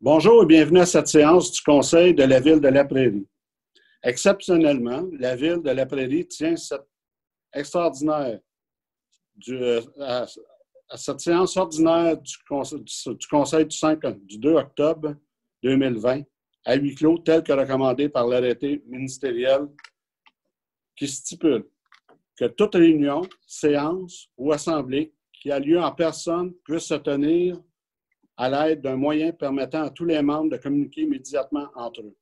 Bonjour et bienvenue à cette séance du Conseil de la Ville de La Prairie. Exceptionnellement, la Ville de La Prairie tient cette extraordinaire à cette séance ordinaire du Conseil du 2 octobre 2020 à huis clos, tel que recommandé par l'arrêté ministériel qui stipule que toute réunion, séance ou assemblée qui a lieu en personne puisse se tenir à l'aide d'un moyen permettant à tous les membres de communiquer immédiatement entre eux.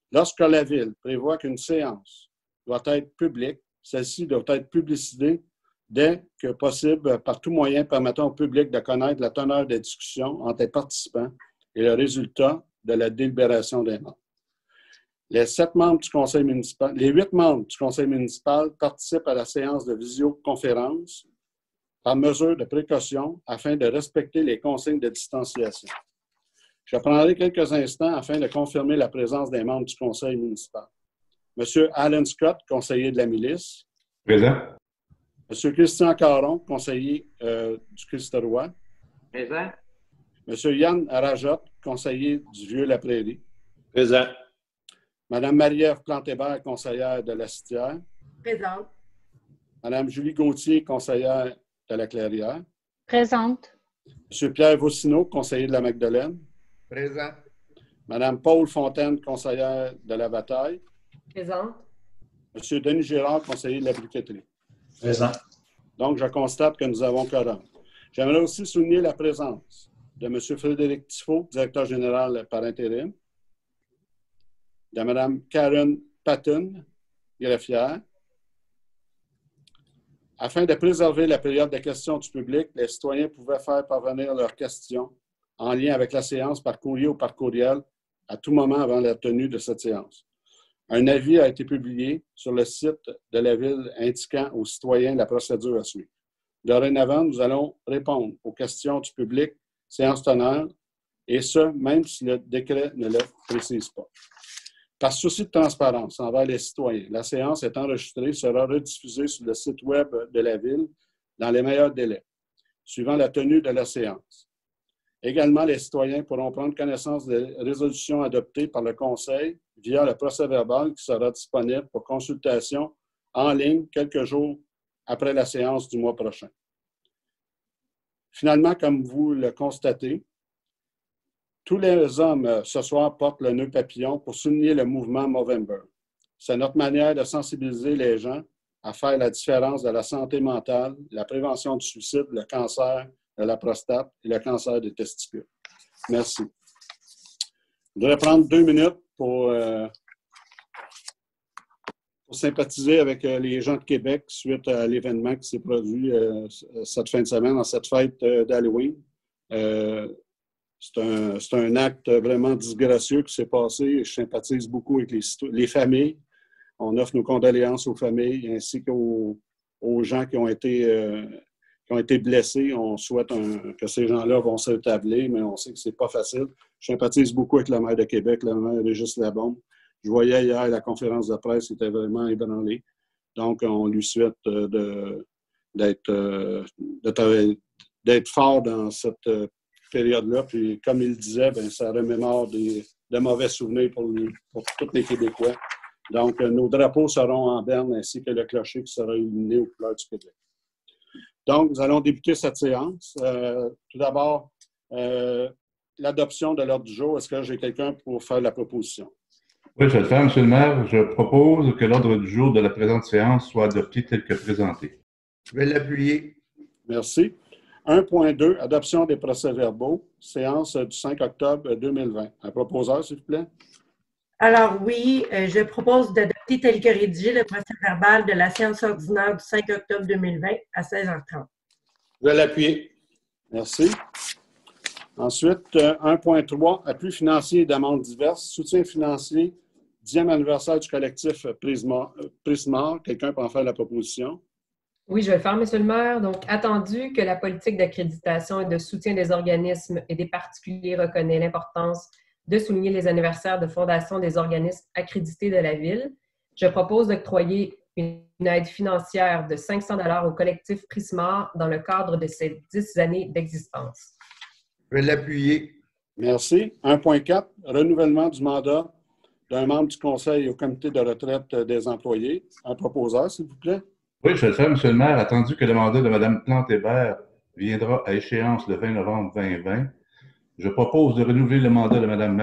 Lorsque la Ville prévoit qu'une séance doit être publique, celle-ci doit être publicitée dès que possible par tout moyen permettant au public de connaître la teneur des discussions entre les participants et le résultat de la délibération des membres. Les 8 membres du Conseil municipal participent à la séance de visioconférence par mesure de précaution afin de respecter les consignes de distanciation. Je prendrai quelques instants afin de confirmer la présence des membres du Conseil municipal. Monsieur Alan Scott, conseiller de la milice. Présent. Monsieur Christian Caron, conseiller du Christ-Roi. Présent. Monsieur Yann Rajot, conseiller du Vieux-La-Prairie. Présent. Madame Marie-Ève Plantébert, conseillère de la Citière. Présente. Madame Julie Gauthier, conseillère de la Clairière. Présente. Monsieur Pierre Vaucineau, conseiller de la Magdeleine. Présent. Madame Paul Fontaine, conseillère de la Bataille. Présente. Monsieur Denis Girard, conseiller de la Briqueterie. Présent. Donc, je constate que nous avons quorum. J'aimerais aussi souligner la présence de M. Frédéric Tifo, directeur général par intérim, de Mme Karen Patton, greffière. Afin de préserver la période de questions du public, les citoyens pouvaient faire parvenir leurs questions en lien avec la séance par courrier ou par courriel à tout moment avant la tenue de cette séance. Un avis a été publié sur le site de la Ville indiquant aux citoyens la procédure à suivre. Dorénavant, nous allons répondre aux questions du public, séance teneur, et ce, même si le décret ne le précise pas. Par souci de transparence envers les citoyens, la séance est enregistrée et sera rediffusée sur le site Web de la Ville dans les meilleurs délais, suivant la tenue de la séance. Également, les citoyens pourront prendre connaissance des résolutions adoptées par le Conseil via le procès-verbal qui sera disponible pour consultation en ligne quelques jours après la séance du mois prochain. Finalement, comme vous le constatez, tous les hommes ce soir portent le nœud papillon pour souligner le mouvement Movember. C'est notre manière de sensibiliser les gens à faire la différence de la santé mentale, la prévention du suicide, le cancer de la prostate et le cancer des testicules. Merci. Je voudrais prendre 2 minutes pour sympathiser avec les gens de Québec suite à l'événement qui s'est produit cette fin de semaine, en cette fête d'Halloween. C'est un acte vraiment disgracieux qui s'est passé. Je sympathise beaucoup avec les familles. On offre nos condoléances aux familles ainsi qu'aux gens qui ont été blessés. On souhaite que ces gens-là vont se rétablir, mais on sait que ce n'est pas facile. Je sympathise beaucoup avec la maire de Québec, la maire Régis Labombe. Je voyais hier la conférence de presse qui était vraiment ébranlée. Donc, on lui souhaite d'être fort dans cette période-là. Puis, comme il disait, ça remémore de mauvais souvenirs pour tous les Québécois. Donc, nos drapeaux seront en berne ainsi que le clocher qui sera illuminé aux couleurs du Québec. Donc, nous allons débuter cette séance. Tout d'abord, l'adoption de l'ordre du jour. Est-ce que j'ai quelqu'un pour faire la proposition? Oui, je vais le faire, M. le maire. Je propose que l'ordre du jour de la présente séance soit adopté tel que présenté. Je vais l'appuyer. Merci. 1.2, adoption des procès-verbaux, séance du 5 octobre 2020. Un proposeur, s'il vous plaît. Alors oui, je propose d'adopter tel que rédigé le procès-verbal de la séance ordinaire du 5 octobre 2020 à 16h30. Je vais l'appuyer. Merci. Ensuite, 1.3, appui financier et d'amendes diverses, soutien financier, 10e anniversaire du collectif Prismar. Quelqu'un peut en faire la proposition? Oui, je vais le faire, M. le maire. Donc, attendu que la politique d'accréditation et de soutien des organismes et des particuliers reconnaît l'importance de souligner les anniversaires de fondation des organismes accrédités de la Ville, je propose d'octroyer une aide financière de 500 $ au collectif Prismar dans le cadre de ses 10 années d'existence. Je vais l'appuyer. Merci. 1.4, renouvellement du mandat d'un membre du Conseil au comité de retraite des employés. Un proposeur, s'il vous plaît. Oui, je le fais, M. le maire. Attendu que le mandat de Mme Plante-Hébert viendra à échéance le 20 novembre 2020, je propose de renouveler le mandat de Mme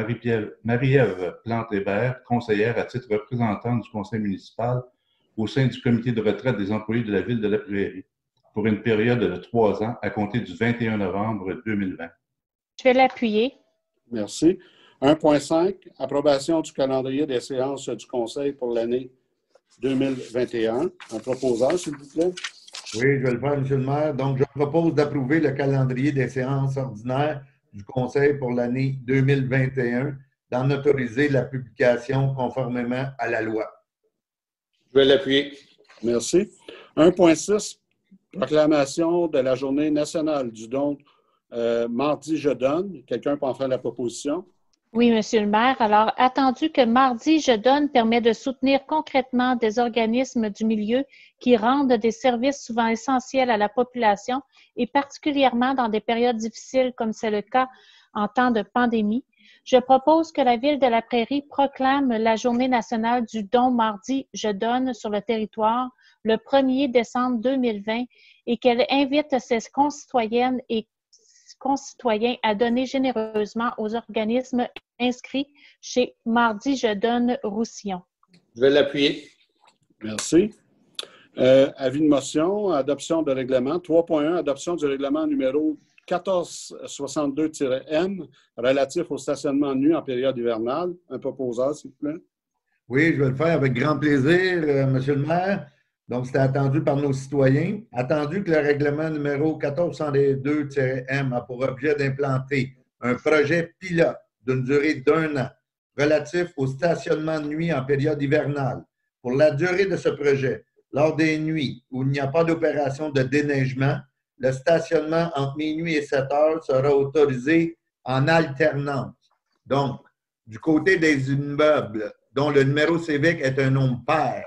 Marie-Ève Plante-Hébert, conseillère à titre représentant du conseil municipal au sein du comité de retraite des employés de la ville de La Prairie, pour une période de 3 ans à compter du 21 novembre 2020. Je vais l'appuyer. Merci. 1.5, approbation du calendrier des séances du Conseil pour l'année 2021. Un proposeur, s'il vous plaît. Oui, je vais le faire, M. le maire. Donc, je propose d'approuver le calendrier des séances ordinaires du Conseil pour l'année 2021, d'en autoriser la publication conformément à la loi. Je vais l'appuyer. Merci. 1.6, proclamation de la Journée nationale du don mardi je donne. Quelqu'un peut en faire la proposition? Oui, Monsieur le maire. Alors, attendu que mardi je donne permet de soutenir concrètement des organismes du milieu qui rendent des services souvent essentiels à la population et particulièrement dans des périodes difficiles comme c'est le cas en temps de pandémie, je propose que la Ville de La Prairie proclame la Journée nationale du don mardi je donne sur le territoire le 1er décembre 2020 et qu'elle invite ses concitoyennes et concitoyens à donner généreusement aux organismes inscrits chez Mardi Je Donne Roussillon. Je vais l'appuyer. Merci. Avis de motion, adoption de règlement. 3.1, adoption du règlement numéro 1462-M relatif au stationnement nu en période hivernale. Un proposeur, s'il vous plaît. Oui, je vais le faire avec grand plaisir, Monsieur le maire. Donc, c'était attendu par nos citoyens. Attendu que le règlement numéro 1462-M a pour objet d'implanter un projet pilote d'une durée d'1 an relatif au stationnement de nuit en période hivernale. Pour la durée de ce projet, lors des nuits où il n'y a pas d'opération de déneigement, le stationnement entre minuit et 7 heures sera autorisé en alternance. Donc, du côté des immeubles dont le numéro civique est un nombre pair,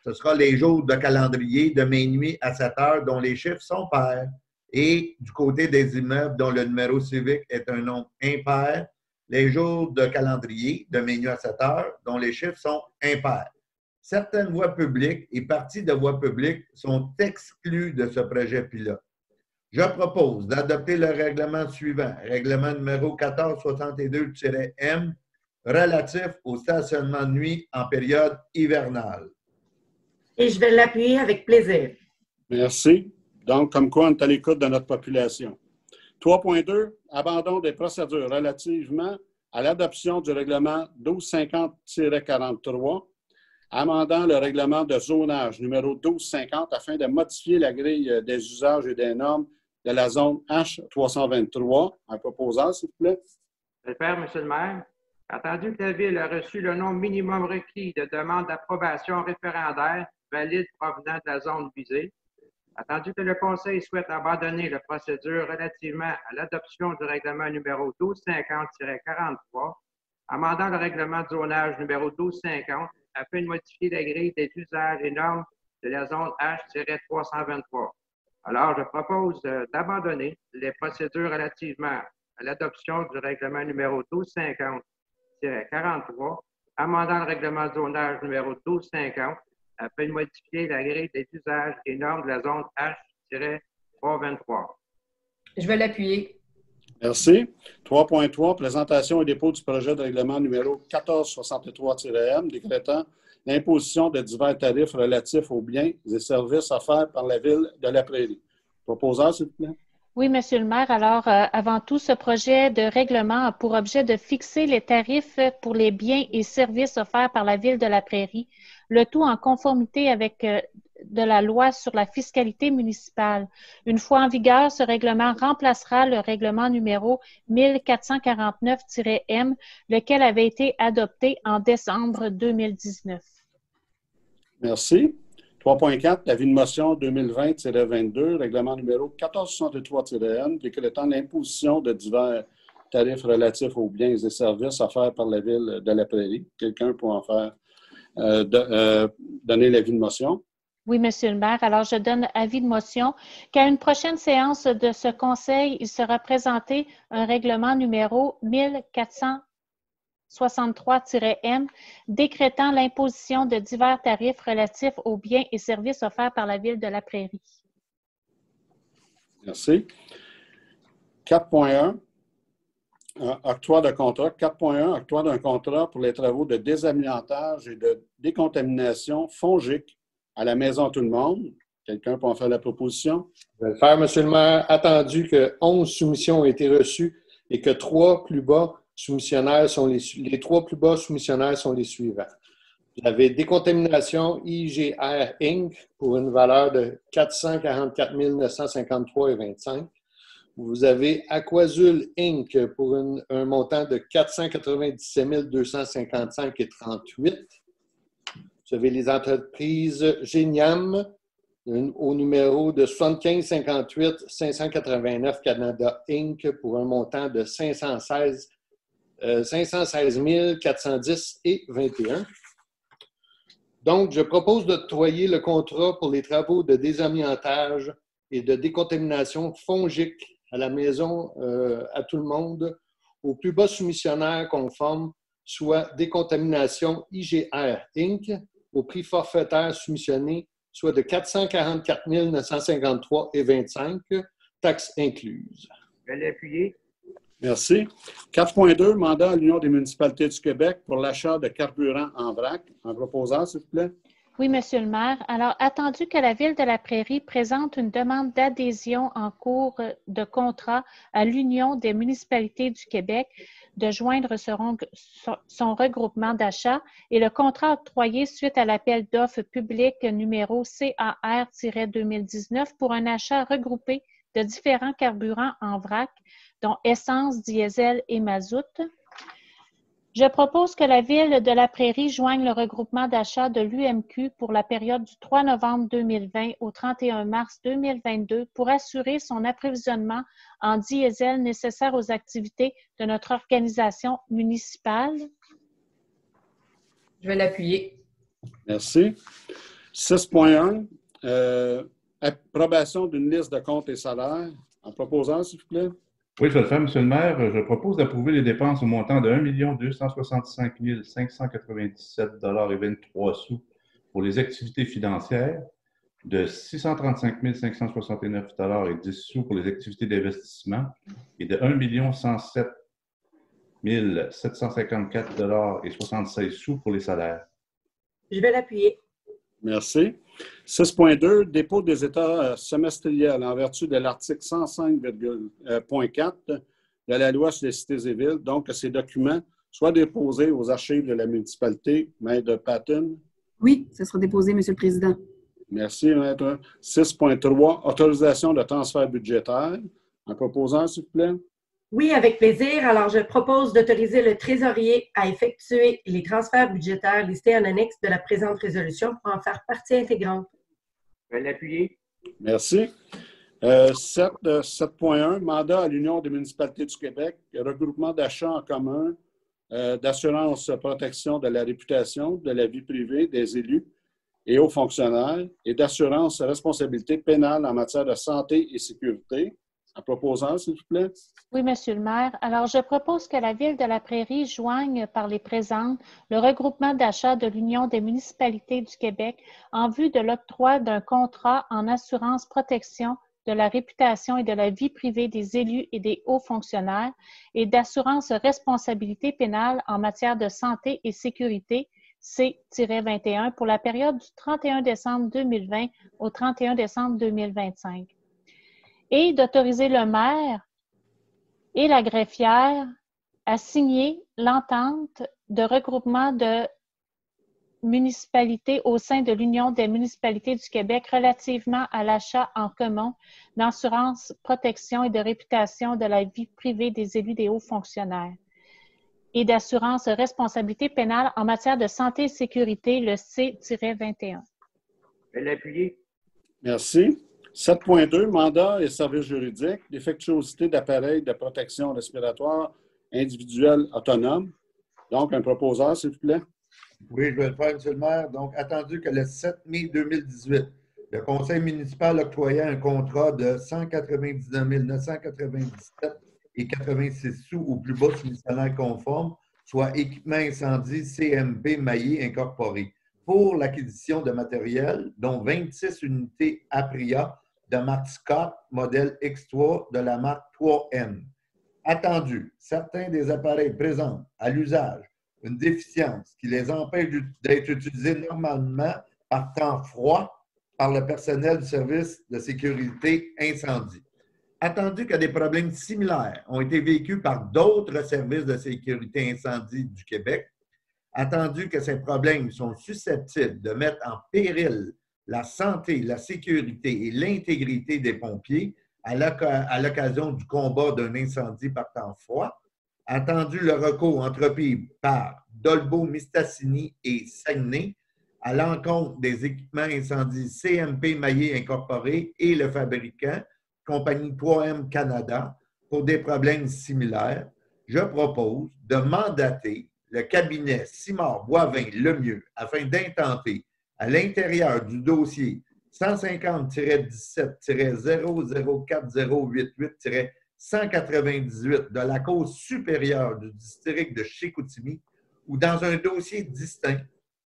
ce sera les jours de calendrier de minuit à 7 heures dont les chiffres sont pairs. Et du côté des immeubles dont le numéro civique est un nombre impair, les jours de calendrier de minuit à 7 heures dont les chiffres sont impairs. Certaines voies publiques et parties de voies publiques sont exclues de ce projet pilote. Je propose d'adopter le règlement suivant, règlement numéro 1462-M, relatif au stationnement de nuit en période hivernale. Et je vais l'appuyer avec plaisir. Merci. Donc, comme quoi on est à l'écoute de notre population. 3.2, abandon des procédures relativement à l'adoption du règlement 1250-43, amendant le règlement de zonage numéro 1250 afin de modifier la grille des usages et des normes de la zone H323. Un proposeur, s'il vous plaît. Je vais le faire, M. le maire. Attendu que la Ville a reçu le nombre minimum requis de demandes d'approbation référendaire valides provenant de la zone visée, attendu que le Conseil souhaite abandonner la procédure relativement à l'adoption du règlement numéro 1250-43, amendant le règlement de zonage numéro 1250 afin de modifier la grille des usages et normes de la zone H-323. Alors, je propose d'abandonner les procédures relativement à l'adoption du règlement numéro 1250-43, amendant le règlement de zonage numéro 1250 afin de modifier la grille des usages et normes de la zone H-323. Je vais l'appuyer. Merci. 3.3, présentation et dépôt du projet de règlement numéro 1463-M décrétant l'imposition de divers tarifs relatifs aux biens et services offerts par la Ville de La Prairie. Proposeur, s'il vous plaît. Oui, Monsieur le maire. Alors, avant tout, ce projet de règlement a pour objet de fixer les tarifs pour les biens et services offerts par la Ville de La Prairie, le tout en conformité avec de la loi sur la fiscalité municipale. Une fois en vigueur, ce règlement remplacera le règlement numéro 1449-M, lequel avait été adopté en décembre 2019. Merci. 3.4, l'avis de motion 2020-22, règlement numéro 1463-M, décrétant l'imposition de divers tarifs relatifs aux biens et services offerts par la Ville de La Prairie. Quelqu'un peut en faire donner l'avis de motion? Oui, Monsieur le maire. Alors, je donne avis de motion qu'à une prochaine séance de ce conseil, il sera présenté un règlement numéro 1463-M décrétant l'imposition de divers tarifs relatifs aux biens et services offerts par la Ville de la Prairie. Merci. 4.1, octroi de contrat. 4.1, octroi d'un contrat pour les travaux de désamiantage et de décontamination fongique à la Maison Tout le Monde. Quelqu'un peut en faire la proposition? Je vais le faire, Monsieur le maire. Attendu que 11 soumissions ont été reçues et que les trois plus bas soumissionnaires sont les suivants. Vous avez Décontamination IGR Inc. pour une valeur de 444 953,25. Vous avez Aquazul Inc. pour un montant de 497 255,38. Vous avez les entreprises Géniam au numéro de 7558 589 Canada Inc. pour un montant de 516 410,21. Donc, je propose d'octroyer le contrat pour les travaux de désamiantage et de décontamination fongique à la Maison à Tout le Monde au plus bas soumissionnaire conforme, soit Décontamination IGR Inc., au prix forfaitaire soumissionné, soit de 444 953,25, taxes incluses. Je vais l'appuyer. Merci. 4.2, mandat à l'Union des municipalités du Québec pour l'achat de carburant en vrac. Un proposant, s'il vous plaît. Oui, Monsieur le maire. Alors, attendu que la Ville de la Prairie présente une demande d'adhésion en cours de contrat à l'Union des municipalités du Québec de joindre son regroupement d'achat et le contrat octroyé suite à l'appel d'offres public numéro CAR-2019 pour un achat regroupé de différents carburants en vrac, dont essence, diesel et mazout. Je propose que la Ville de la Prairie joigne le regroupement d'achat de l'UMQ pour la période du 3 novembre 2020 au 31 mars 2022 pour assurer son approvisionnement en diesel nécessaire aux activités de notre organisation municipale. Je vais l'appuyer. Merci. 6.1, approbation d'une liste de comptes et salaires. En proposant, s'il vous plaît. Oui, je vais le faire, Monsieur le maire. Je propose d'approuver les dépenses au montant de 1 265 597,23 pour les activités financières, de 635 569,10 pour les activités d'investissement et de 1 107 754,76 pour les salaires. Je vais l'appuyer. Merci. 6.2, dépôt des états semestriels en vertu de l'article 105.4 de la loi sur les cités et villes. Donc, que ces documents soient déposés aux archives de la municipalité. Maître Patton. Oui, ce sera déposé, Monsieur le Président. Merci, Maître. 6.3, autorisation de transfert budgétaire. En proposant, s'il vous plaît. Oui, avec plaisir. Alors, je propose d'autoriser le trésorier à effectuer les transferts budgétaires listés en annexe de la présente résolution pour en faire partie intégrante. Je vais l'appuyer. Merci. 7.1, mandat à l'Union des municipalités du Québec, regroupement d'achat en commun, d'assurance protection de la réputation, de la vie privée des élus et aux fonctionnaires et d'assurance responsabilité pénale en matière de santé et sécurité. En proposant, s'il vous plaît. Oui, Monsieur le maire. Alors, je propose que la Ville de la Prairie joigne par les présentes le regroupement d'achat de l'Union des municipalités du Québec en vue de l'octroi d'un contrat en assurance protection de la réputation et de la vie privée des élus et des hauts fonctionnaires et d'assurance responsabilité pénale en matière de santé et sécurité, C-21, pour la période du 31 décembre 2020 au 31 décembre 2025. Et d'autoriser le maire et la greffière à signer l'entente de regroupement de municipalités au sein de l'Union des municipalités du Québec relativement à l'achat en commun d'assurance, protection et de réputation de la vie privée des élus des hauts fonctionnaires et d'assurance responsabilité pénale en matière de santé et sécurité, le C-21. Je vais l'appuyer. Merci. 7.2, mandat et services juridiques, défectuosité d'appareils de protection respiratoire individuelle autonome. Donc, un proposeur, s'il vous plaît. Oui, je vais le faire, M. le maire. Donc, attendu que le 7 mai 2018, le conseil municipal octroyait un contrat de 199 997,86 sous au plus bas soumissionnaire conforme, soit équipement incendie CMP Maillé Incorporé, pour l'acquisition de matériel, dont 26 unités Apria de marque Scott, modèle X3 de la marque 3M. Attendu, certains des appareils présentent à l'usage une déficience qui les empêche d'être utilisés normalement par temps froid par le personnel du service de sécurité incendie. Attendu que des problèmes similaires ont été vécus par d'autres services de sécurité incendie du Québec, attendu que ces problèmes sont susceptibles de mettre en péril la santé, la sécurité et l'intégrité des pompiers à l'occasion du combat d'un incendie par temps froid, attendu le recours entrepris par Dolbeau-Mistassini et Saguenay à l'encontre des équipements incendies CMP Maillé Incorporé et le fabricant, compagnie 3M Canada, pour des problèmes similaires, je propose de mandater le cabinet Simard-Boivin-Lemieux afin d'intenter à l'intérieur du dossier 150-17-004088-198 de la cause supérieure du district de Chicoutimi ou dans un dossier distinct,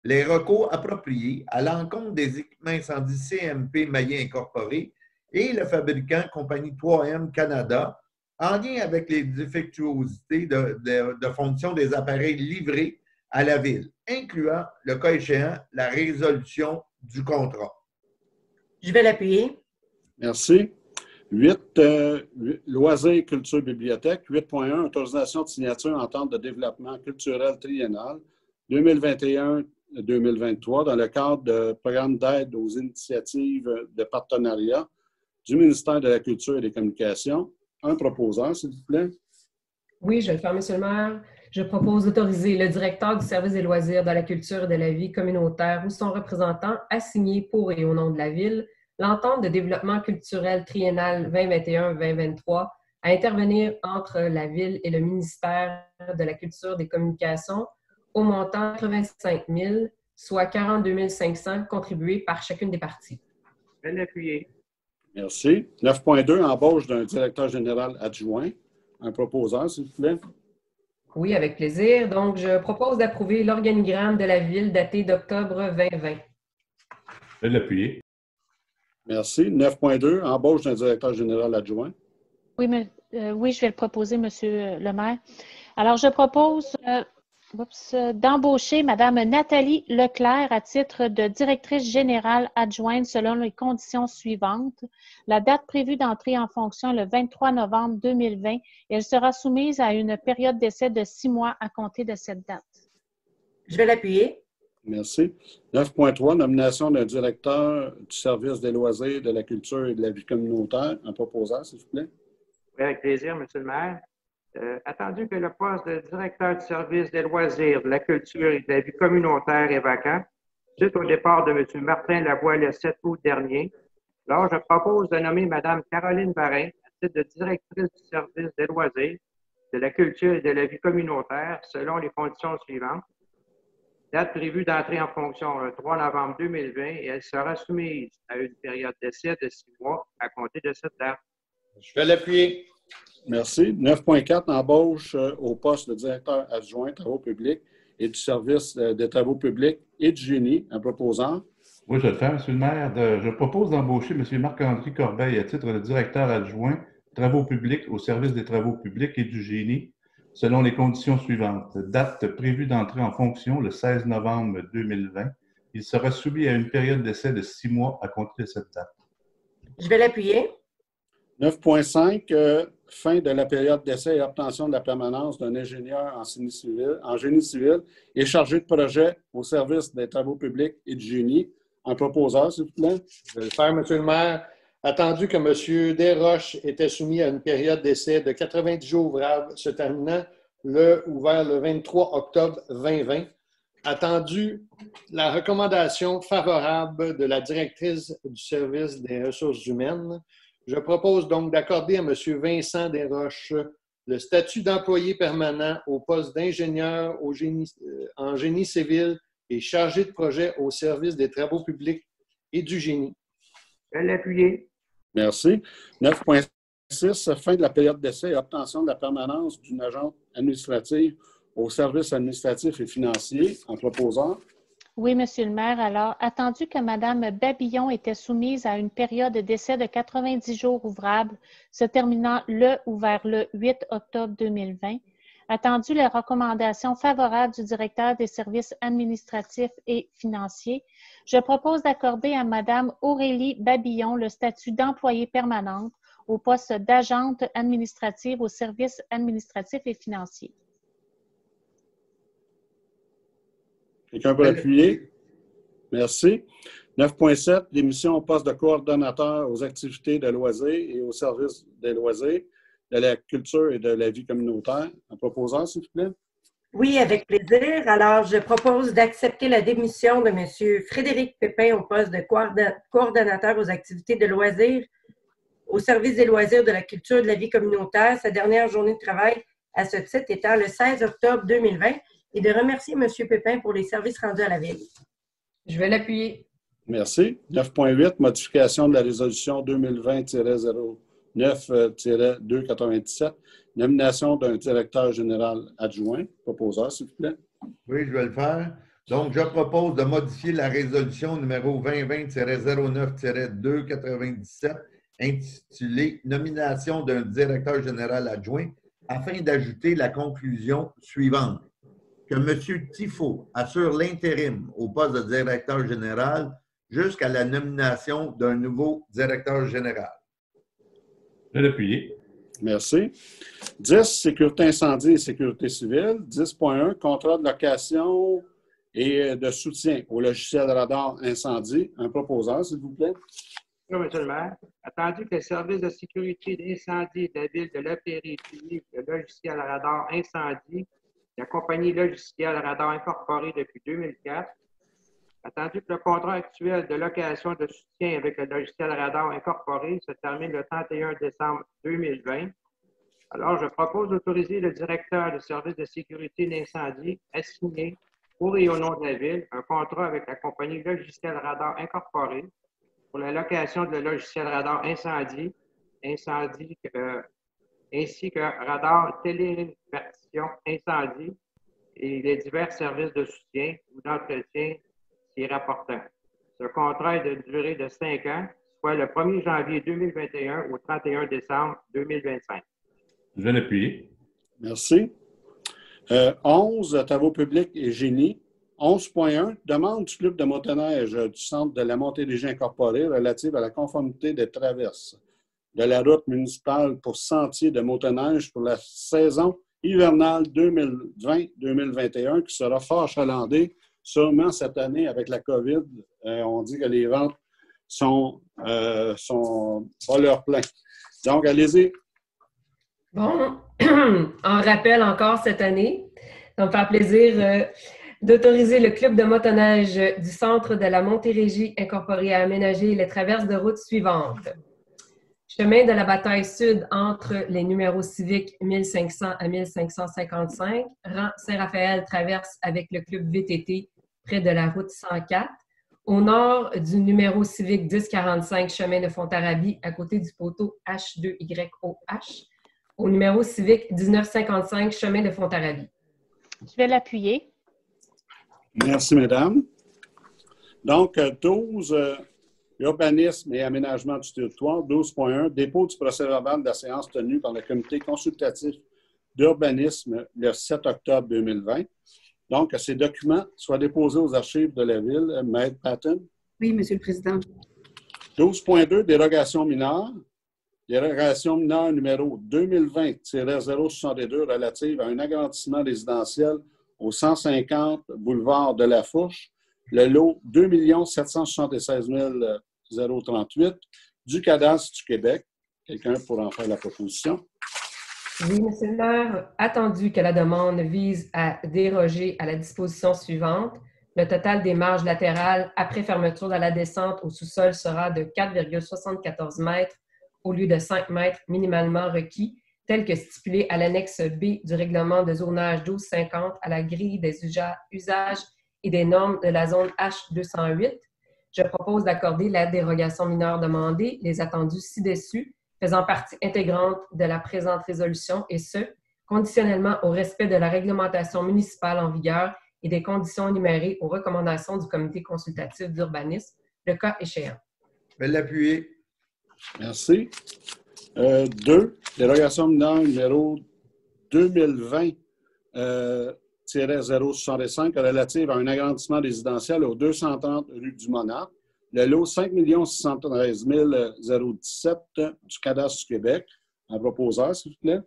les recours appropriés à l'encontre des équipements incendies CMP Maillé Incorporé et le fabricant compagnie 3M Canada en lien avec les défectuosités de fonction des appareils livrés à la Ville, incluant, le cas échéant, la résolution du contrat. Je vais l'appuyer. Merci. 8, loisirs, culture, bibliothèque. 8.1, autorisation de signature entente de développement culturel triennal 2021-2023 dans le cadre de programme d'aide aux initiatives de partenariat du ministère de la Culture et des Communications. Un proposant, s'il vous plaît. Oui, je vais le faire, M. le maire. Je propose d'autoriser le directeur du service des loisirs, de la culture et de la vie communautaire ou son représentant à signer pour et au nom de la Ville l'entente de développement culturel triennal 2021-2023 à intervenir entre la Ville et le ministère de la Culture et des Communications au montant de 85 000, soit 42 500 contribués par chacune des parties. Je vais l'appuyer. Merci. 9.2, embauche d'un directeur général adjoint. Un proposant, s'il vous plaît. Oui, avec plaisir. Donc, je propose d'approuver l'organigramme de la Ville daté d'octobre 2020. Je vais l'appuyer. Merci. 9.2, embauche d'un directeur général adjoint. Oui, oui, je vais le proposer, M. le maire. Alors, je propose d'embaucher Mme Nathalie Leclerc à titre de directrice générale adjointe selon les conditions suivantes. La date prévue d'entrée en fonction est le 23 novembre 2020 et elle sera soumise à une période d'essai de 6 mois à compter de cette date. Je vais l'appuyer. Merci. 9.3, nomination d'un directeur du service des loisirs, de la culture et de la vie communautaire. Un proposant, s'il vous plaît. Oui, avec plaisir, M. le maire. Attendu que le poste de directeur du service des loisirs, de la culture et de la vie communautaire est vacant, suite au départ de M. Martin Lavoie le 7 août dernier, alors je propose de nommer Mme Caroline Varin à titre de directrice du service des loisirs, de la culture et de la vie communautaire selon les conditions suivantes. Date prévue d'entrée en fonction le 3 novembre 2020 et elle sera soumise à une période d'essai de 6 mois à compter de cette date. Je vais l'appuyer. Merci. 9.4, embauche au poste de directeur adjoint travaux publics et du service des travaux publics et du génie. Un proposant. Oui, je vais le faire, M. le maire. Je propose d'embaucher M. Marc-André Corbeil à titre de directeur adjoint travaux publics au service des travaux publics et du génie selon les conditions suivantes. Date prévue d'entrée en fonction le 16 novembre 2020. Il sera soumis à une période d'essai de 6 mois à compter de cette date. Je vais l'appuyer. 9.5, fin de la période d'essai et obtention de la permanence d'un ingénieur en génie civil et chargé de projet au service des travaux publics et du génie. Un proposeur, s'il vous plaît. Je vais le faire, M. le maire. Attendu que M. Desroches était soumis à une période d'essai de 90 jours ouvrables se terminant ouvert le 23 octobre 2020. Attendu la recommandation favorable de la directrice du service des ressources humaines, je propose donc d'accorder à M. Vincent Desroches le statut d'employé permanent au poste d'ingénieur en génie civil et chargé de projet au service des travaux publics et du génie. Je vais l'appuyer. Merci. 9.6, fin de la période d'essai et obtention de la permanence d'une agente administrative au service administratif et financier en proposant. Oui, Monsieur le maire. Alors, attendu que Mme Babillon était soumise à une période d'essai de 90 jours ouvrables, se terminant le ou vers le 8 octobre 2020, attendu les recommandations favorables du directeur des services administratifs et financiers, je propose d'accorder à Mme Aurélie Babillon le statut d'employée permanente au poste d'agente administrative au service administratif et financier. Quelqu'un peut appuyer? Merci. 9.7, démission au poste de coordonnateur aux activités de loisirs et au service des loisirs, de la culture et de la vie communautaire. Un proposeur, s'il vous plaît? Oui, avec plaisir. Alors, je propose d'accepter la démission de M. Frédéric Pépin au poste de coordonnateur aux activités de loisirs au service des loisirs, de la culture et de la vie communautaire, sa dernière journée de travail à ce titre étant le 16 octobre 2020, et de remercier M. Pépin pour les services rendus à la Ville. Je vais l'appuyer. Merci. 9.8, modification de la résolution 2020-09-297, nomination d'un directeur général adjoint. Proposeur, s'il vous plaît. Oui, je vais le faire. Donc, je propose de modifier la résolution numéro 2020-09-297 intitulée « Nomination d'un directeur général adjoint » afin d'ajouter la conclusion suivante. Que M. Tifo assure l'intérim au poste de directeur général jusqu'à la nomination d'un nouveau directeur général. Je vais l'appuyer. Merci. 10, sécurité incendie et sécurité civile. 10.1, contrat de location et de soutien au logiciel radar incendie. Un proposeur, s'il vous plaît. Oui, M. le maire. Attendu que le service de sécurité d'incendie de la Ville de Lapéry utilise le logiciel radar incendie, la compagnie logicielle Radar Incorporée depuis 2004. Attendu que le contrat actuel de location de soutien avec le logiciel Radar Incorporé se termine le 31 décembre 2020. Alors, je propose d'autoriser le directeur du service de sécurité d'incendie à signer, pour et au nom de la Ville, un contrat avec la compagnie logicielle Radar Incorporée pour la location de logiciel Radar Incendie, ainsi que Radar Téléversion Incendie et les divers services de soutien ou d'entretien s'y rapportant. Ce contrat est de durée de 5 ans, soit le 1er janvier 2021 au 31 décembre 2025. Je vais l'appuyer. Merci. 11, travaux publics et génie. 11.1, demande du club de motoneige du Centre de la Montérégie incorporée relative à la conformité des traverses de la route municipale pour sentier de motoneige pour la saison hivernale 2020-2021 qui sera fort achalandée sûrement cette année avec la COVID. On dit que les ventes sont pas leur plein. Donc, allez-y. Bon, on rappelle encore cette année. Ça me fait plaisir d'autoriser le club de motoneige du Centre de la Montérégie incorporé à aménager les traverses de route suivantes. Chemin de la Bataille Sud entre les numéros civiques 1500 à 1555, rang Saint-Raphaël traverse avec le club VTT près de la route 104. Au nord du numéro civique 1045, chemin de Fontarabie à côté du poteau H2YOH. Au numéro civique 1955, chemin de Fontarabie. Je vais l'appuyer. Merci, mesdames. Donc, 12, urbanisme et aménagement du territoire. 12.1, dépôt du procès-verbal de la séance tenue par le comité consultatif d'urbanisme le 7 octobre 2020. Donc, que ces documents soient déposés aux archives de la Ville. Maître Patton. Oui, Monsieur le Président. 12.2, dérogation mineure. Dérogation mineure numéro 2020-062 relative à un agrandissement résidentiel au 150 boulevard de la Fourche, le lot 2 776 038 du cadastre du Québec. Quelqu'un pour en faire la proposition? Oui, Monsieur le maire. Attendu que la demande vise à déroger à la disposition suivante, le total des marges latérales après fermeture de la descente au sous-sol sera de 4,74 mètres au lieu de 5 mètres minimalement requis, tel que stipulé à l'annexe B du règlement de zonage 1250 à la grille des usages et des normes de la zone H208. Je propose d'accorder la dérogation mineure demandée, les attendus ci-dessus, faisant partie intégrante de la présente résolution, et ce, conditionnellement au respect de la réglementation municipale en vigueur et des conditions énumérées aux recommandations du comité consultatif d'urbanisme, le cas échéant. Je vais l'appuyer. Merci. 2, dérogation mineure numéro 2020-065 relative à un agrandissement résidentiel au 230 rue du Monarque. Le lot 5 613 017 du cadastre du Québec. Un proposeur, s'il vous plaît.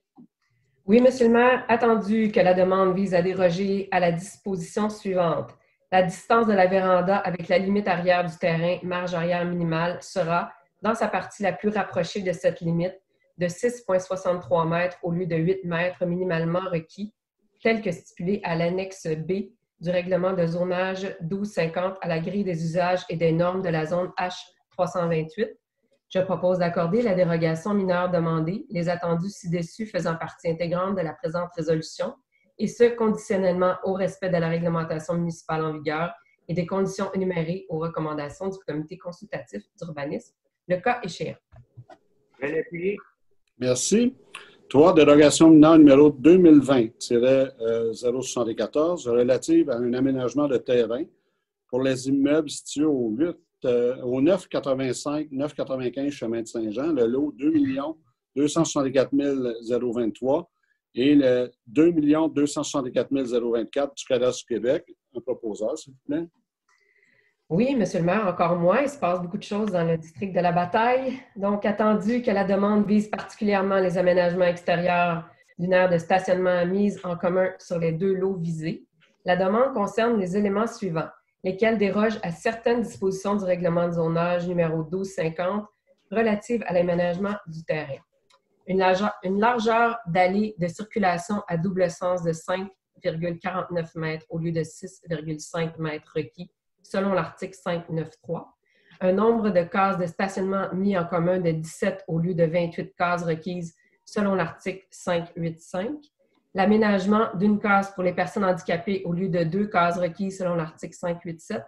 Oui, Monsieur le maire, attendu que la demande vise à déroger à la disposition suivante. La distance de la véranda avec la limite arrière du terrain, marge arrière minimale, sera, dans sa partie la plus rapprochée de cette limite, de 6,63 mètres au lieu de 8 mètres minimalement requis, tel que stipulé à l'annexe B du règlement de zonage 1250 à la grille des usages et des normes de la zone H328. Je propose d'accorder la dérogation mineure demandée, les attendus ci-dessus faisant partie intégrante de la présente résolution, et ce, conditionnellement au respect de la réglementation municipale en vigueur et des conditions énumérées aux recommandations du comité consultatif d'urbanisme, le cas échéant. Je vais l'appuyer. Merci. 3, dérogation mineure numéro 2020-074 relative à un aménagement de terrain pour les immeubles situés au 995 chemin de Saint-Jean, le lot 2 264 023 et le 2 264 024 du cadastre du Québec. Un proposeur, s'il vous plaît. Oui, Monsieur le maire, encore moins. Il se passe beaucoup de choses dans le district de la Bataille. Donc, attendu que la demande vise particulièrement les aménagements extérieurs d'une aire de stationnement mise en commun sur les 2 lots visés, la demande concerne les éléments suivants, lesquels dérogent à certaines dispositions du règlement de zonage numéro 1250 relative à l'aménagement du terrain. Une largeur d'allée de circulation à double sens de 5,49 mètres au lieu de 6,5 mètres requis, selon l'article 593, un nombre de cases de stationnement mis en commun de 17 au lieu de 28 cases requises selon l'article 585, l'aménagement d'une case pour les personnes handicapées au lieu de 2 cases requises selon l'article 587,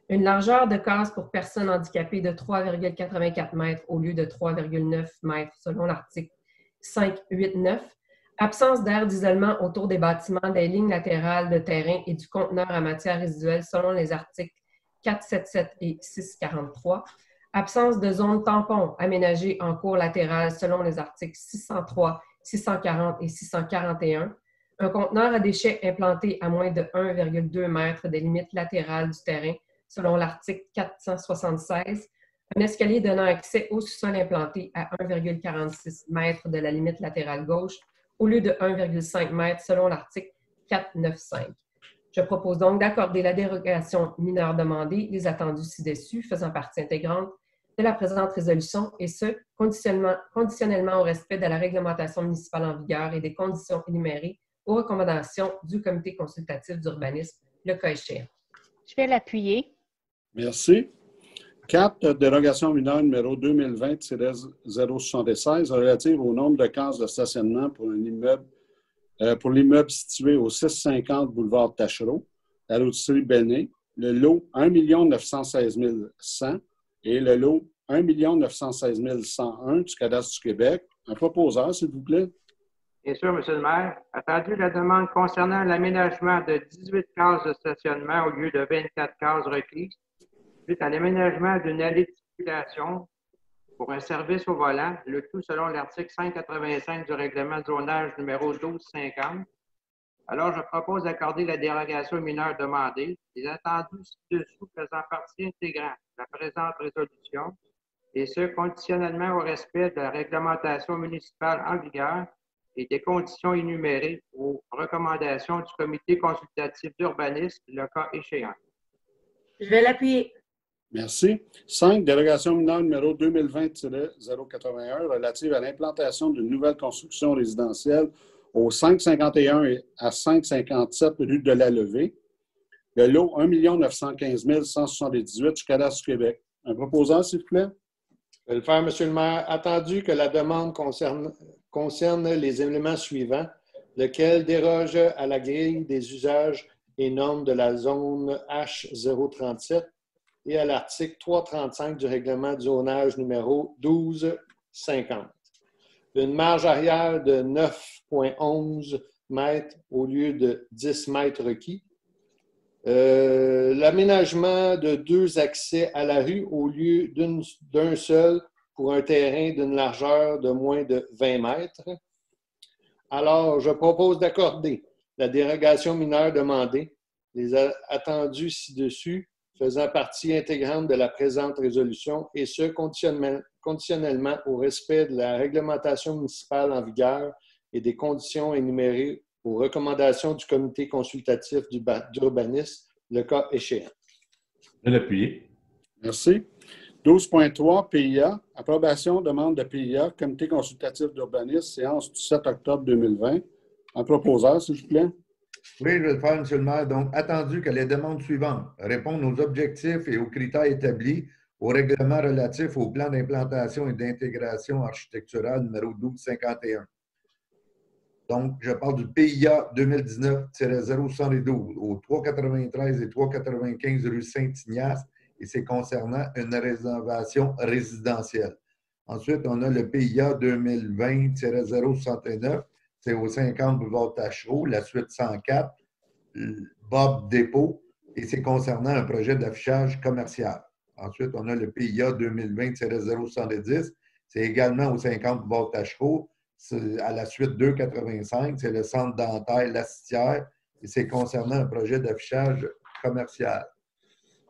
une largeur de case pour personnes handicapées de 3,84 mètres au lieu de 3,9 mètres selon l'article 589, absence d'aire d'isolement autour des bâtiments, des lignes latérales de terrain et du conteneur à matière résiduelle selon les articles 477 et 643. Absence de zone tampon aménagée en cours latéral selon les articles 603, 640 et 641. Un conteneur à déchets implanté à moins de 1,2 mètre des limites latérales du terrain selon l'article 476. Un escalier donnant accès au sous-sol implanté à 1,46 mètre de la limite latérale gauche au lieu de 1,5 m selon l'article 495. Je propose donc d'accorder la dérogation mineure demandée, les attendus ci-dessus, faisant partie intégrante de la présente résolution, et ce, conditionnellement au respect de la réglementation municipale en vigueur et des conditions énumérées aux recommandations du comité consultatif d'urbanisme, le cas échéant. Je vais l'appuyer. Merci. 4, dérogation mineure numéro 2020-076 relative au nombre de cases de stationnement pour l'immeuble situé au 650 boulevard Tachereau, la loterie Béné, le lot 1 916 100 et le lot 1 916 101 du cadastre du Québec. Un proposeur, s'il vous plaît. Bien sûr, Monsieur le maire. Attendu la demande concernant l'aménagement de 18 cases de stationnement au lieu de 24 cases requises, suite à l'aménagement d'une allée de circulation pour un service au volant, le tout selon l'article 585 du règlement de zonage numéro 1250. Alors, je propose d'accorder la dérogation mineure demandée, les attendus ci-dessous faisant partie intégrante de la présente résolution, et ce, conditionnellement au respect de la réglementation municipale en vigueur et des conditions énumérées aux recommandations du comité consultatif d'urbanisme, le cas échéant. Je vais l'appuyer. Merci. 5, dérogation mineure numéro 2020-081 relative à l'implantation d'une nouvelle construction résidentielle au 551 et à 557 rue de la Levée. Le lot 1 915 178 du cadastre du Québec. Un proposant, s'il vous plaît. Je vais le faire, Monsieur le maire. Attendu que la demande concerne les éléments suivants, lequel déroge à la grille des usages et normes de la zone H037 et à l'article 335 du règlement du zonage numéro 1250. Une marge arrière de 9,11 mètres au lieu de 10 mètres requis. L'aménagement de 2 accès à la rue au lieu d'un seul pour un terrain d'une largeur de moins de 20 mètres. Alors, je propose d'accorder la dérogation mineure demandée, les attendus ci-dessus, faisant partie intégrante de la présente résolution, et ce, conditionnellement au respect de la réglementation municipale en vigueur et des conditions énumérées aux recommandations du comité consultatif d'urbanisme, le cas échéant. Je vais l'appuyer. Merci. 12.3, PIA. Approbation, demande de PIA, comité consultatif d'urbanisme, séance du 7 octobre 2020. Un proposeur, s'il vous plaît. Oui, je vais le faire, M. le maire. Donc, attendu que les demandes suivantes répondent aux objectifs et aux critères établis au règlement relatif au plan d'implantation et d'intégration architecturale numéro 1251. Donc, je parle du PIA 2019-072 au 393 et 395 rue Saint-Ignace et c'est concernant une rénovation résidentielle. Ensuite, on a le PIA 2020-069, c'est au 50 boulevard Tachereau, la suite 104, Bob Dépôt, et c'est concernant un projet d'affichage commercial. Ensuite, on a le PIA 2020-070, c'est également au 50 boulevard Tachereau, à la suite 285, c'est le centre dentaire Lastière, et c'est concernant un projet d'affichage commercial.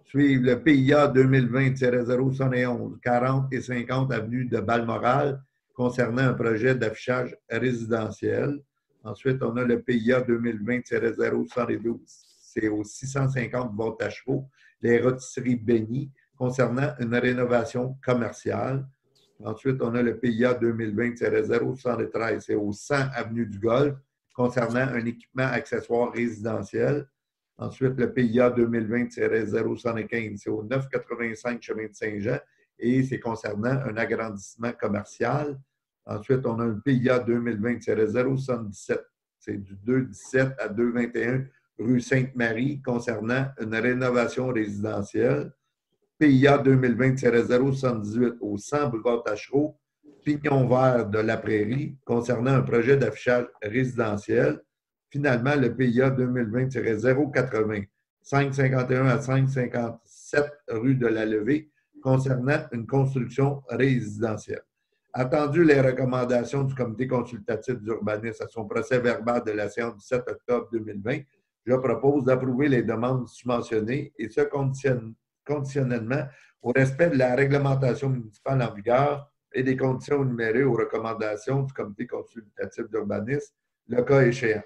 Suivent le PIA 2020-071, 40 et 50 avenue de Balmoral, concernant un projet d'affichage résidentiel. Ensuite, on a le PIA 2020-072, c'est au 650 boulevard Tachereau, les rôtisseries Béni, concernant une rénovation commerciale. Ensuite, on a le PIA 2020-073, c'est au 100 avenue du Golfe, concernant un équipement accessoire résidentiel. Ensuite, le PIA 2020-075, c'est au 985 chemin de Saint-Jean et c'est concernant un agrandissement commercial. Ensuite, on a un PIA 2020-077, c'est du 217 à 221 rue Sainte-Marie, concernant une rénovation résidentielle. PIA 2020-078 au 100 boulevard Tachereau, Pignon Vert de la Prairie, concernant un projet d'affichage résidentiel. Finalement, le PIA 2020-080, 551 à 557 rue de la Levée, concernant une construction résidentielle. Attendu les recommandations du comité consultatif d'urbanisme à son procès verbal de la séance du 7 octobre 2020, je propose d'approuver les demandes subventionnées et ce conditionnellement au respect de la réglementation municipale en vigueur et des conditions énumérées aux recommandations du comité consultatif d'urbanisme, le cas échéant.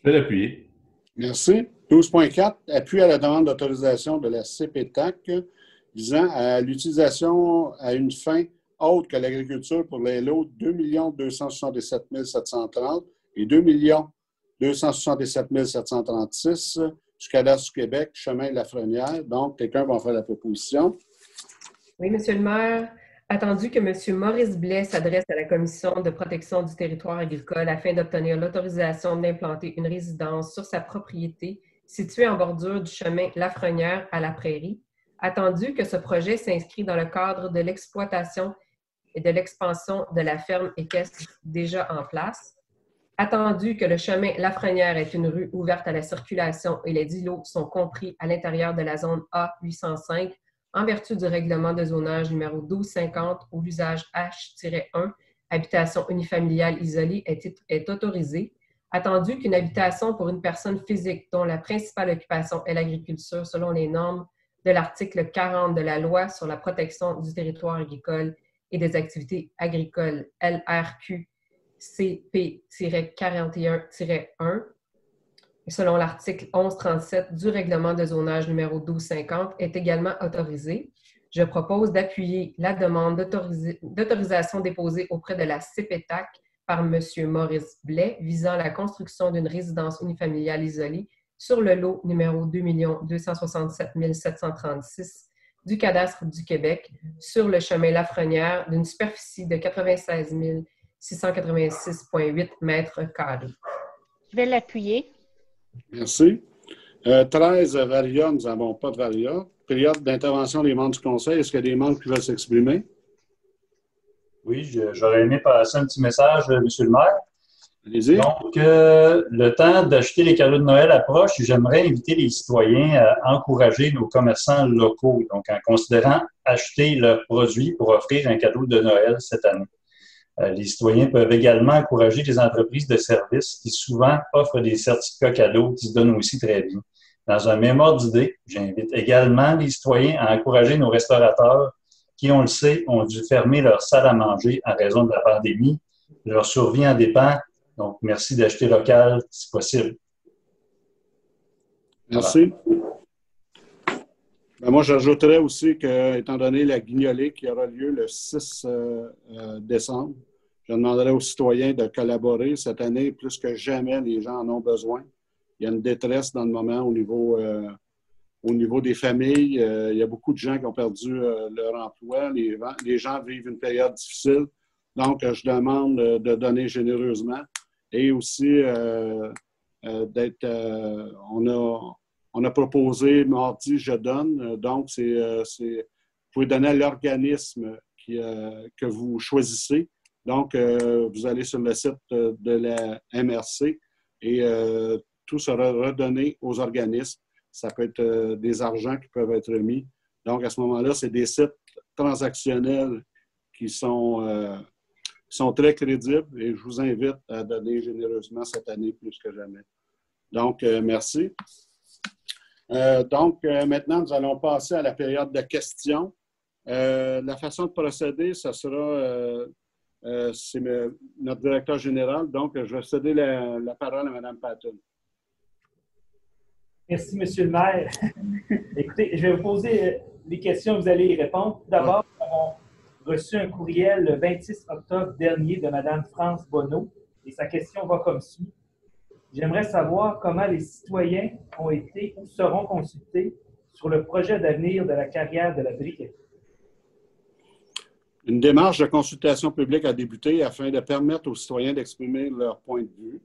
Je vais l'appuyer. Merci. 12.4, appui à la demande d'autorisation de la CPTAC visant à l'utilisation à une fin autre que l'agriculture pour les lots 2 277 730 et 2 277 736 du cadastre du Québec, chemin Lafrenière. Donc, quelqu'un va en faire la proposition. Oui, Monsieur le maire. Attendu que M. Maurice Blais s'adresse à la Commission de protection du territoire agricole afin d'obtenir l'autorisation d'implanter une résidence sur sa propriété située en bordure du chemin Lafrenière à la Prairie, attendu que ce projet s'inscrit dans le cadre de l'exploitation et de l'expansion de la ferme équestre déjà en place, attendu que le chemin Lafrenière est une rue ouverte à la circulation et les îlots sont compris à l'intérieur de la zone A805 en vertu du règlement de zonage numéro 1250 où l'usage H-1, habitation unifamiliale isolée, est autorisé, attendu qu'une habitation pour une personne physique dont la principale occupation est l'agriculture selon les normes de l'article 40 de la Loi sur la protection du territoire agricole et des activités agricoles LRQ CP-41-1, selon l'article 1137 du règlement de zonage numéro 1250, est également autorisé. Je propose d'appuyer la demande d'autorisation déposée auprès de la CPTAC par M. Maurice Blais visant la construction d'une résidence unifamiliale isolée sur le lot numéro 2 267 736 du cadastre du Québec sur le chemin Lafrenière d'une superficie de 96 686,8 mètres carrés. Je vais l'appuyer. Merci. 13, Varia, nous n'avons pas de Varia. Période d'intervention des membres du Conseil. Est-ce qu'il y a des membres qui veulent s'exprimer? Oui, j'aurais aimé passer un petit message, M. le maire. Allez-y. Donc, le temps d'acheter les cadeaux de Noël approche et j'aimerais inviter les citoyens à encourager nos commerçants locaux, donc en considérant acheter leurs produits pour offrir un cadeau de Noël cette année. Les citoyens peuvent également encourager les entreprises de services qui souvent offrent des certificats cadeaux qui se donnent aussi très bien. Dans un même ordre d'idée, j'invite également les citoyens à encourager nos restaurateurs qui, on le sait, ont dû fermer leur salle à manger en raison de la pandémie. Leur survie en dépend. Donc, merci d'acheter local si possible. Merci. Ben, moi, j'ajouterais aussi que, étant donné la guignolée qui aura lieu le 6 décembre, je demanderais aux citoyens de collaborer. Cette année, plus que jamais, les gens en ont besoin. Il y a une détresse dans le moment au niveau des familles. Il y a beaucoup de gens qui ont perdu leur emploi. Les gens vivent une période difficile. Donc, je demande de donner généreusement. Et aussi, on a proposé mardi, je donne. Donc, vous pouvez donner à l'organisme que vous choisissez. Donc, vous allez sur le site de la MRC et tout sera redonné aux organismes. Ça peut être des argents qui peuvent être remis. Donc, à ce moment-là, c'est des sites transactionnels qui sont très crédibles et je vous invite à donner généreusement cette année plus que jamais. Donc, merci. Maintenant, nous allons passer à la période de questions. La façon de procéder, ce sera, c'est notre directeur général, donc je vais céder la parole à Mme Patton. Merci, M. le maire. Écoutez, je vais vous poser les questions, vous allez y répondre. Tout d'abord, nous avons reçu un courriel le 26 octobre dernier de Mme France Bonneau et sa question va comme suit. J'aimerais savoir comment les citoyens ont été ou seront consultés sur le projet d'avenir de la carrière de la briqueterie. Une démarche de consultation publique a débuté afin de permettre aux citoyens d'exprimer leur point de vue,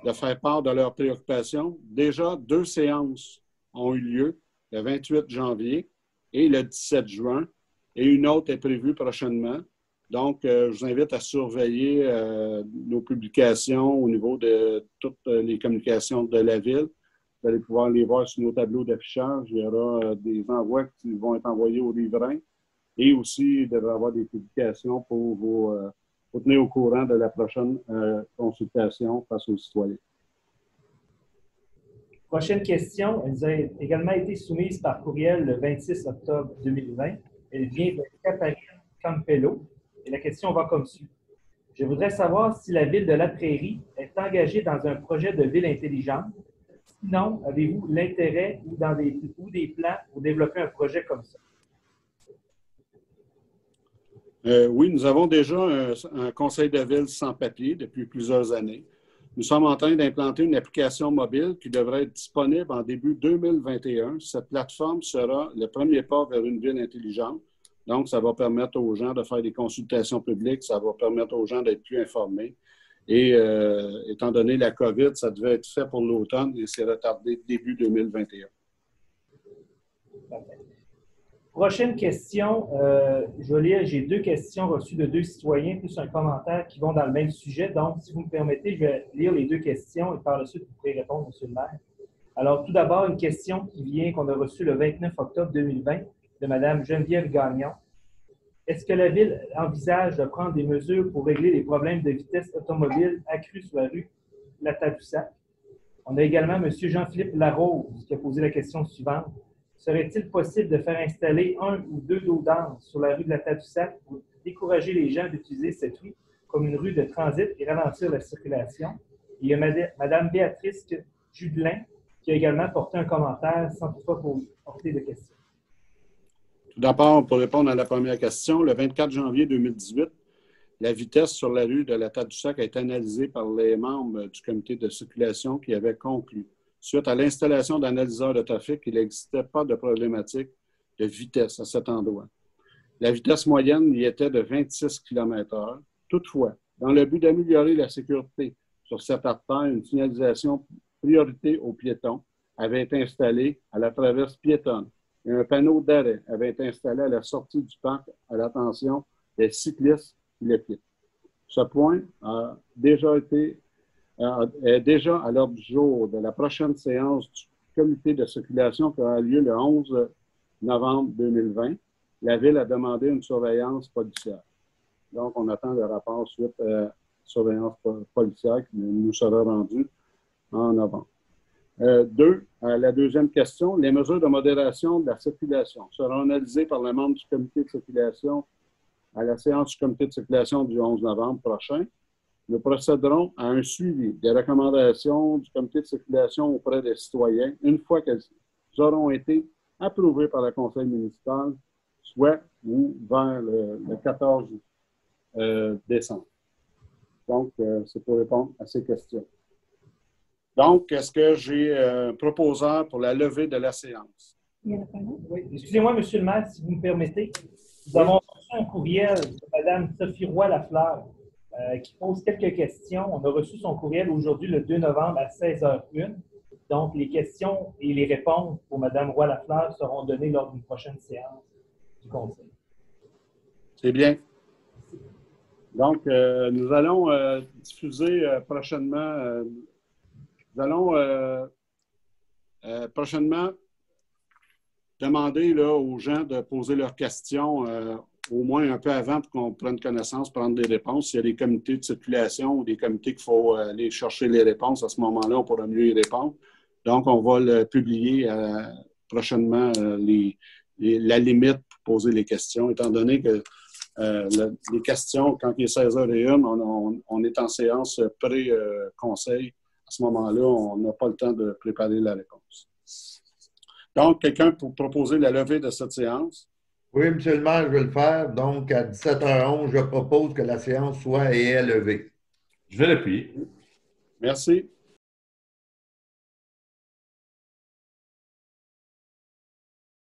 de faire part de leurs préoccupations. Déjà, 2 séances ont eu lieu le 28 janvier et le 17 juin, et une autre est prévue prochainement. Donc, je vous invite à surveiller nos publications au niveau de toutes les communications de la Ville. Vous allez pouvoir les voir sur nos tableaux d'affichage. Il y aura des envois qui vont être envoyés aux riverains. Et aussi, il devrait y avoir des publications pour vous tenir au courant de la prochaine consultation face aux citoyens. Prochaine question. Elle a également été soumise par courriel le 26 octobre 2020. Elle vient de Catherine Campello. Et la question va comme suit. Je voudrais savoir si la Ville de La Prairie est engagée dans un projet de ville intelligente. Sinon, avez-vous l'intérêt ou des plans pour développer un projet comme ça? Oui, nous avons déjà un conseil de ville sans papier depuis plusieurs années. Nous sommes en train d'implanter une application mobile qui devrait être disponible en début 2021. Cette plateforme sera le premier pas vers une ville intelligente. Donc, ça va permettre aux gens de faire des consultations publiques, ça va permettre aux gens d'être plus informés. Et étant donné la COVID, ça devait être fait pour l'automne et c'est retardé début 2021. Parfait. Prochaine question. Je vais lire, j'ai 2 questions reçues de 2 citoyens, plus un commentaire qui vont dans le même sujet. Donc, si vous me permettez, je vais lire les 2 questions et par la suite, vous pourrez répondre, M. le maire. Alors, tout d'abord, une question qu'on a reçue le 29 octobre 2020 de Mme Geneviève Gagnon. Est-ce que la Ville envisage de prendre des mesures pour régler les problèmes de vitesse automobile accrus sur la rue La Tadoussac? On a également M. Jean-Philippe Larose qui a posé la question suivante. Serait-il possible de faire installer 1 ou 2 dos d'âne sur la rue de la Tadoussac pour décourager les gens d'utiliser cette rue comme une rue de transit et ralentir la circulation? Il y a Mme Béatrice Judelin qui a également porté un commentaire sans toutefois porter de questions. Tout d'abord, pour répondre à la première question, le 24 janvier 2018, la vitesse sur la rue de la Tadoussac a été analysée par les membres du comité de circulation qui avaient conclu. Suite à l'installation d'analyseurs de trafic, il n'existait pas de problématique de vitesse à cet endroit. La vitesse moyenne y était de 26 km/h. Toutefois, dans le but d'améliorer la sécurité sur cette artère, une signalisation priorité aux piétons avait été installé à la traverse piétonne et un panneau d'arrêt avait été installé à la sortie du parc à l'attention des cyclistes qui le quittent. Ce point est déjà à l'ordre du jour de la prochaine séance du comité de circulation qui aura lieu le 11 novembre 2020. La Ville a demandé une surveillance policière. Donc, on attend le rapport suite à la surveillance policière qui nous sera rendu en novembre. La deuxième question, les mesures de modération de la circulation seront analysées par les membres du comité de circulation à la séance du comité de circulation du 11 novembre prochain. Nous procéderons à un suivi des recommandations du comité de circulation auprès des citoyens une fois qu'elles auront été approuvées par le conseil municipal, soit vers le 14 décembre. Donc, c'est pour répondre à ces questions. Donc, est-ce que j'ai un proposeur pour la levée de la séance? Oui, excusez-moi, M. le maire, si vous me permettez. Nous avons reçu un courriel de Mme Sophie Roy-Lafleur qui pose quelques questions. On a reçu son courriel aujourd'hui, le 2 novembre, à 16h01. Donc, les questions et les réponses pour Mme Roy-Lafleur seront données lors d'une prochaine séance du Conseil. C'est bien. Donc, nous allons diffuser prochainement... Nous allons prochainement demander là, aux gens de poser leurs questions au moins un peu avant pour qu'on prenne connaissance, prendre des réponses. S'il y a des comités de circulation ou des comités qu'il faut aller chercher les réponses, à ce moment-là, on pourra mieux y répondre. Donc, on va le publier prochainement la limite pour poser les questions, étant donné que les questions, quand il est 16h01, on est en séance pré-conseil. À ce moment-là, on n'a pas le temps de préparer la réponse. Donc, quelqu'un pour proposer la levée de cette séance? Oui, M. le maire, je vais le faire. Donc, à 17h11, je propose que la séance soit et est levée. Je vais l'appuyer. Merci.